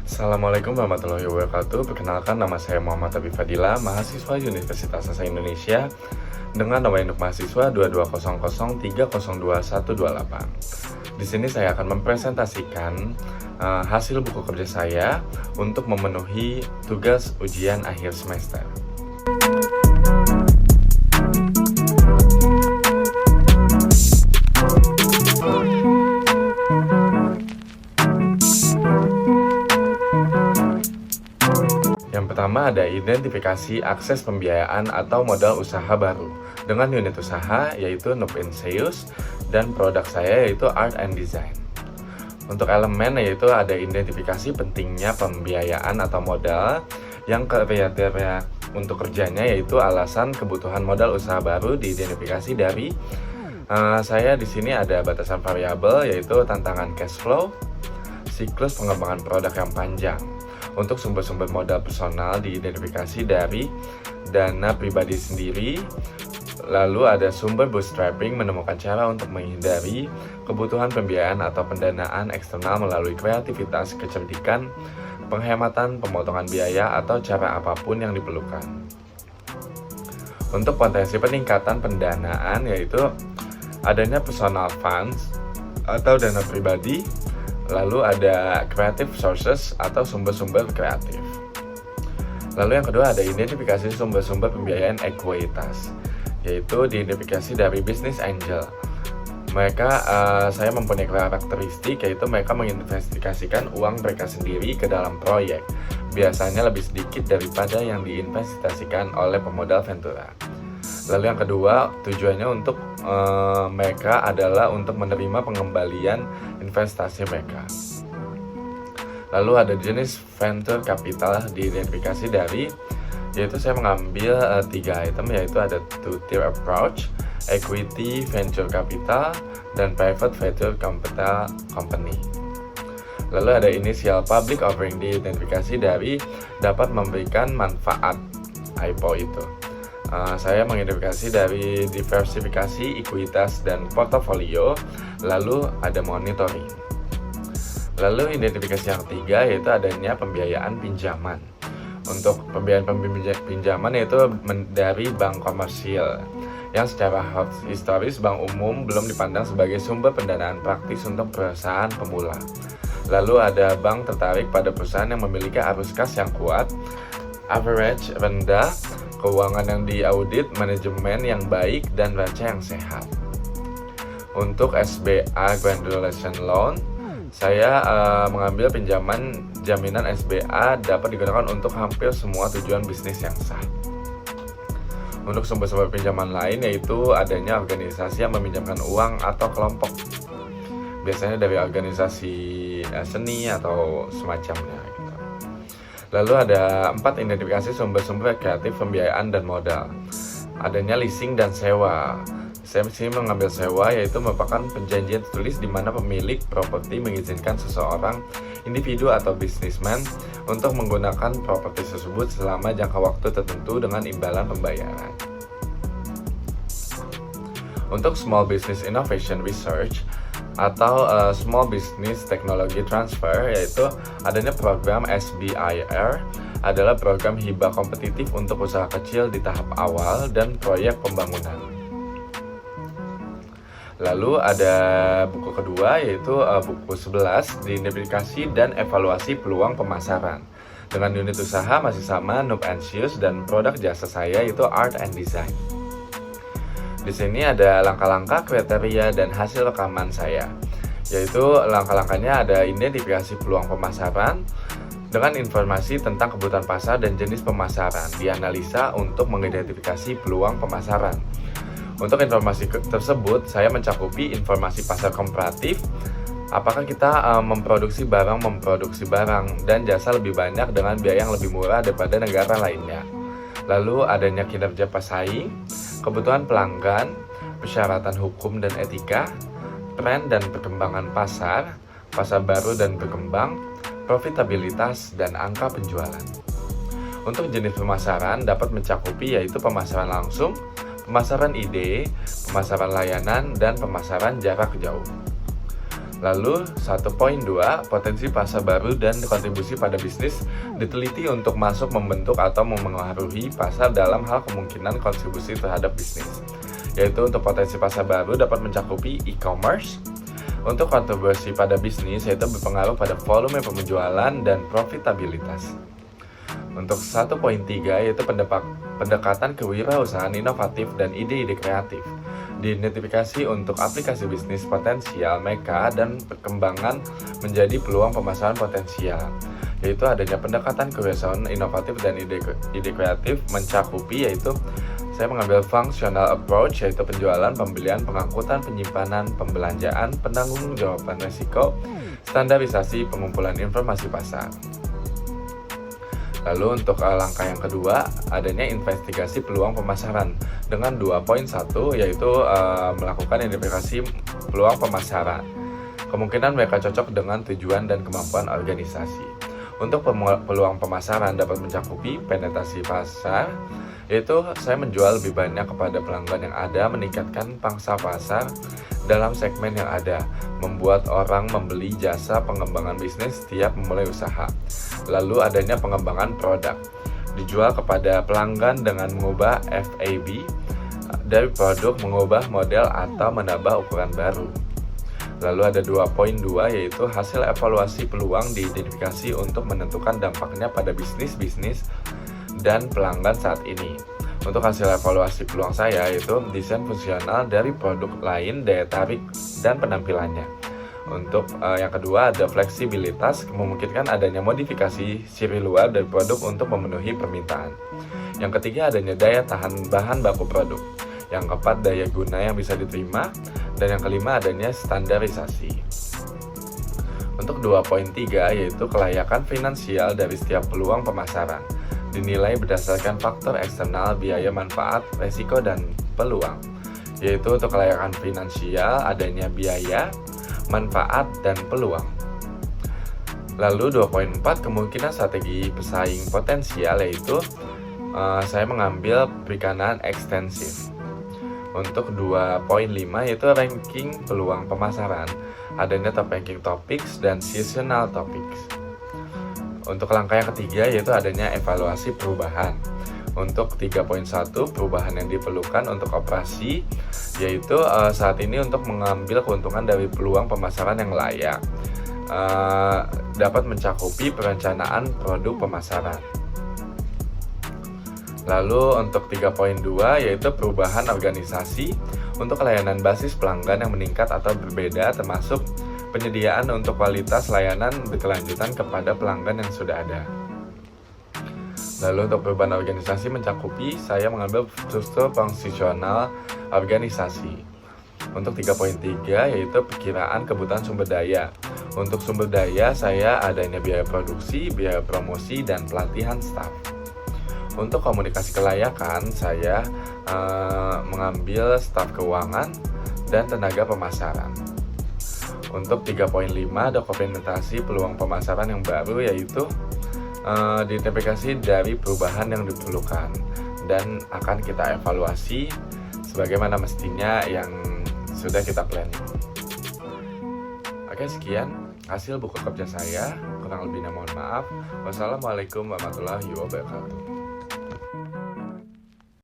Assalamualaikum warahmatullahi wabarakatuh. Perkenalkan, nama saya Muhammad Habib Fadila, mahasiswa Universitas Asa Indonesia dengan nomor induk mahasiswa 2200302128. Di sini saya akan mempresentasikan hasil buku kerja saya untuk memenuhi tugas ujian akhir semester. Yang pertama ada identifikasi akses pembiayaan atau modal usaha baru dengan unit usaha yaitu Noob and Sales dan produk saya yaitu Art and Design. Untuk elemen yaitu ada identifikasi pentingnya pembiayaan atau modal, yang kriteria untuk kerjanya yaitu alasan kebutuhan modal usaha baru diidentifikasi dari saya di sini ada batasan variabel yaitu tantangan cash flow, siklus pengembangan produk yang panjang. Untuk sumber-sumber modal personal diidentifikasi dari dana pribadi sendiri. Lalu ada sumber bootstrapping, menemukan cara untuk menghindari kebutuhan pembiayaan atau pendanaan eksternal melalui kreativitas, kecerdikan, penghematan, pemotongan biaya, atau cara apapun yang diperlukan. Untuk potensi peningkatan pendanaan yaitu adanya personal funds atau dana pribadi. Lalu ada creative sources atau sumber-sumber kreatif. Lalu yang kedua ada identifikasi sumber-sumber pembiayaan ekuitas, yaitu diidentifikasi dari business angel. Saya mempunyai karakteristik yaitu mereka menginvestasikan uang mereka sendiri ke dalam proyek, biasanya lebih sedikit daripada yang diinvestasikan oleh pemodal Ventura. Lalu yang kedua, tujuannya untuk mereka adalah untuk menerima pengembalian investasi mereka. Lalu ada jenis venture capital diidentifikasi dari, yaitu saya mengambil 3 item, yaitu ada two-tier approach, equity venture capital, dan private venture capital company. Lalu ada initial public offering diidentifikasi dari dapat memberikan manfaat IPO itu. Saya mengidentifikasi dari diversifikasi, ekuitas, dan portofolio. Lalu ada monitoring. Lalu identifikasi yang ketiga yaitu adanya pembiayaan pinjaman. Untuk pembiayaan pinjaman yaitu dari bank komersial, yang secara historis bank umum belum dipandang sebagai sumber pendanaan praktis untuk perusahaan pemula. Lalu ada bank tertarik pada perusahaan yang memiliki arus kas yang kuat, average rendah, keuangan yang diaudit, manajemen yang baik, dan raca yang sehat. Untuk SBA Graduation Loan, saya mengambil pinjaman jaminan SBA dapat digunakan untuk hampir semua tujuan bisnis yang sah. Untuk sumber-sumber pinjaman lain yaitu adanya organisasi yang meminjamkan uang atau kelompok, biasanya dari organisasi seni atau semacamnya. Lalu ada 4 identifikasi sumber-sumber kreatif pembiayaan dan modal. Adanya leasing dan sewa. Saya sini mengambil sewa yaitu merupakan perjanjian tertulis di mana pemilik properti mengizinkan seseorang, individu atau bisnismen untuk menggunakan properti tersebut selama jangka waktu tertentu dengan imbalan pembayaran. Untuk Small Business Innovation Research atau Small Business Technology Transfer, yaitu adanya program SBIR, adalah program hibah kompetitif untuk usaha kecil di tahap awal dan proyek pembangunan. Lalu ada buku kedua yaitu buku 11, identifikasi dan evaluasi peluang pemasaran. Dengan unit usaha masih sama, Noob and Sales, dan produk jasa saya yaitu Art and Design. Di sini ada langkah-langkah, kriteria, dan hasil rekaman saya. Yaitu langkah-langkahnya ada identifikasi peluang pemasaran dengan informasi tentang kebutuhan pasar dan jenis pemasaran. Dianalisa untuk mengidentifikasi peluang pemasaran. Untuk informasi tersebut, saya mencakupi informasi pasar komparatif. Apakah kita memproduksi barang dan jasa lebih banyak dengan biaya yang lebih murah daripada negara lainnya. Lalu adanya kinerja pesaing, kebutuhan pelanggan, persyaratan hukum dan etika, tren dan perkembangan pasar baru dan berkembang, profitabilitas, dan angka penjualan. Untuk jenis pemasaran dapat mencakupi yaitu pemasaran langsung, pemasaran ide, pemasaran layanan, dan pemasaran jarak jauh. Lalu 1.2, potensi pasar baru dan kontribusi pada bisnis diteliti untuk masuk membentuk atau memengaruhi pasar dalam hal kemungkinan kontribusi terhadap bisnis. Yaitu untuk potensi pasar baru dapat mencakupi e-commerce. Untuk kontribusi pada bisnis yaitu berpengaruh pada volume penjualan dan profitabilitas. Untuk 1.3 yaitu pendekatan kewirausahaan inovatif dan ide-ide kreatif. Diidentifikasi untuk aplikasi bisnis potensial mereka dan perkembangan menjadi peluang pemasaran potensial, yaitu adanya pendekatan kewirausahaan inovatif dan ide kreatif mencakupi yaitu saya mengambil functional approach yaitu penjualan, pembelian, pengangkutan, penyimpanan, pembelanjaan, penanggung-jawaban risiko, standarisasi, pengumpulan informasi pasar. Lalu untuk langkah yang kedua, adanya investigasi peluang pemasaran dengan 2.1 yaitu melakukan identifikasi peluang pemasaran. Kemungkinan mereka cocok dengan tujuan dan kemampuan organisasi. Untuk peluang pemasaran dapat mencakupi penetrasi pasar, yaitu saya menjual lebih banyak kepada pelanggan yang ada, meningkatkan pangsa pasar dalam segmen yang ada, membuat orang membeli jasa pengembangan bisnis setiap memulai usaha. Lalu adanya pengembangan produk, dijual kepada pelanggan dengan mengubah FAB dari produk, mengubah model atau menambah ukuran baru. Lalu ada 2.2 yaitu hasil evaluasi peluang diidentifikasi untuk menentukan dampaknya pada bisnis dan pelanggan saat ini. Untuk hasil evaluasi peluang saya yaitu desain fungsional dari produk lain, daya tarik, dan penampilannya. Untuk yang kedua ada fleksibilitas, memungkinkan adanya modifikasi ciri luar dari produk untuk memenuhi permintaan. Yang ketiga adanya daya tahan bahan baku produk. Yang keempat daya guna yang bisa diterima. Dan yang kelima adanya standarisasi. Untuk 2.3 yaitu kelayakan finansial dari setiap peluang pemasaran. Dinilai berdasarkan faktor eksternal, biaya, manfaat, resiko, dan peluang. Yaitu untuk kelayakan finansial adanya biaya, manfaat, dan peluang. Lalu 2.4 kemungkinan strategi pesaing potensial yaitu saya mengambil perikanan ekstensif. Untuk 2.5 yaitu ranking peluang pemasaran, adanya top ranking topics dan seasonal topics. Untuk langkah yang ketiga yaitu adanya evaluasi perubahan. Untuk 3.1 perubahan yang diperlukan untuk operasi yaitu saat ini untuk mengambil keuntungan dari peluang pemasaran yang layak, dapat mencakupi perencanaan produk pemasaran. Lalu untuk 3.2 yaitu perubahan organisasi untuk layanan basis pelanggan yang meningkat atau berbeda, termasuk penyediaan untuk kualitas layanan berkelanjutan kepada pelanggan yang sudah ada. Lalu untuk perubahan organisasi mencakupi saya mengambil struktur fungsional organisasi. Untuk 3.3 yaitu perkiraan kebutuhan sumber daya. Untuk sumber daya saya adanya biaya produksi, biaya promosi, dan pelatihan staf. Untuk komunikasi kelayakan saya mengambil staf keuangan dan tenaga pemasaran. Untuk 3.5 dokumentasi peluang pemasaran yang baru yaitu diidentifikasi dari perubahan yang diperlukan dan akan kita evaluasi sebagaimana mestinya yang sudah kita planning. Oke, sekian hasil buku kerja saya, kurang lebihnya mohon maaf. Wassalamualaikum warahmatullahi wabarakatuh.